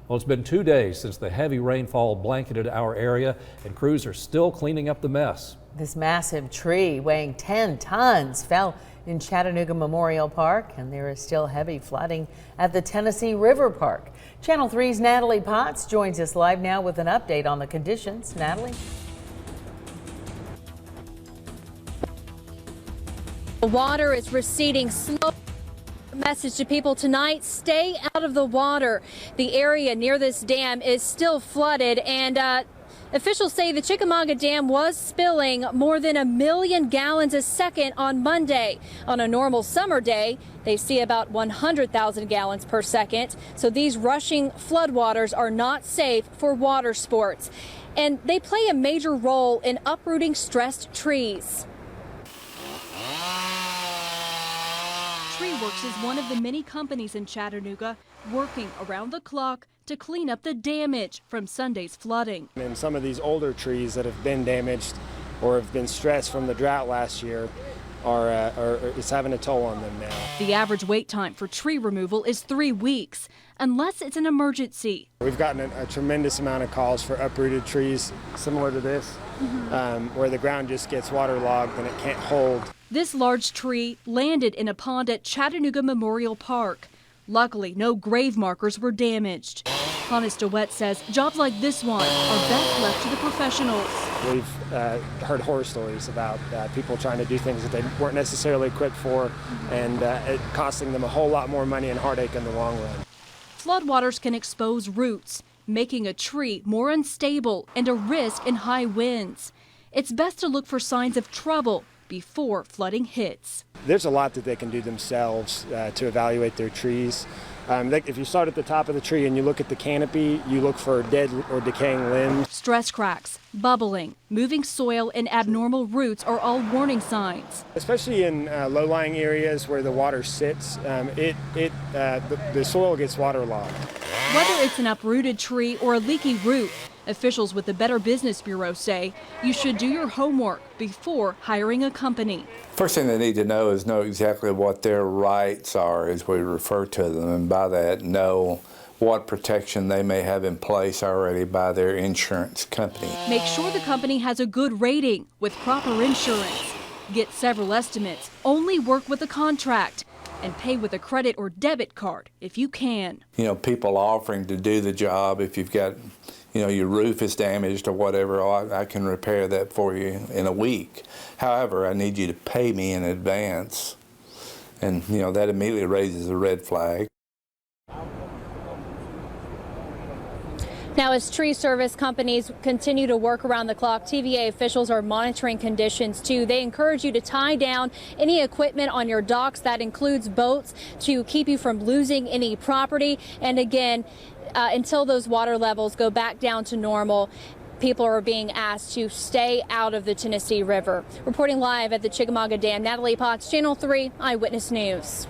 Well, it's been 2 days since the heavy rainfall blanketed our area, and crews are still cleaning up the mess. This massive tree weighing 10 tons fell in Chattanooga Memorial Park, and there is still heavy flooding at the Tennessee Riverpark. Channel 3's Natalie Potts joins us live now with an update on the conditions. Natalie? The water is receding slowly. Message to people tonight: stay out of the water. The area near this dam is still flooded, and officials say the Chickamauga Dam was spilling more than 1 million gallons a second on Monday. On a normal summer day, they see about 100,000 gallons per second. So these rushing floodwaters are not safe for water sports, and they play a major role in uprooting stressed trees. TreeWorks is one of the many companies in Chattanooga working around the clock to clean up the damage from Sunday's flooding. And some of these older trees that have been damaged or have been stressed from the drought last year it's having a toll on them now. The average wait time for tree removal is 3 weeks, unless it's an emergency. We've gotten a tremendous amount of calls for uprooted trees similar to this, where the ground just gets waterlogged and it can't hold. This large tree landed in a pond at Chattanooga Memorial Park. Luckily, no grave markers were damaged. Hannes DeWet says jobs like this one are best left to the professionals. We've heard horror stories about people trying to do things that they weren't necessarily equipped for, and it costing them a whole lot more money and heartache in the long run. Floodwaters can expose roots, making a tree more unstable and a risk in high winds. It's best to look for signs of trouble before flooding hits. There's a lot that they can do themselves to evaluate their trees. If you start at the top of the tree and you look at the canopy, you look for dead or decaying limbs. Stress cracks, bubbling, moving soil, and abnormal roots are all warning signs. Especially in low-lying areas where the water sits, the soil gets waterlogged. Whether it's an uprooted tree or a leaky roof, officials with the Better Business Bureau say you should do your homework before hiring a company. First thing they need to know is know exactly what their rights are, as we refer to them, and by that know what protection they may have in place already by their insurance company. Make sure the company has a good rating with proper insurance. Get several estimates, only work with a contract, and pay with a credit or debit card if you can. You know, people offering to do the job, if you've got, your roof is damaged or whatever, I can repair that for you in a week. However, I need you to pay me in advance. And, that immediately raises a red flag. Now, as tree service companies continue to work around the clock, TVA officials are monitoring conditions too. They encourage you to tie down any equipment on your docks. That includes boats, to keep you from losing any property. And again, until those water levels go back down to normal, people are being asked to stay out of the Tennessee River. Reporting live at the Chickamauga Dam, Natalie Potts, Channel 3 Eyewitness News.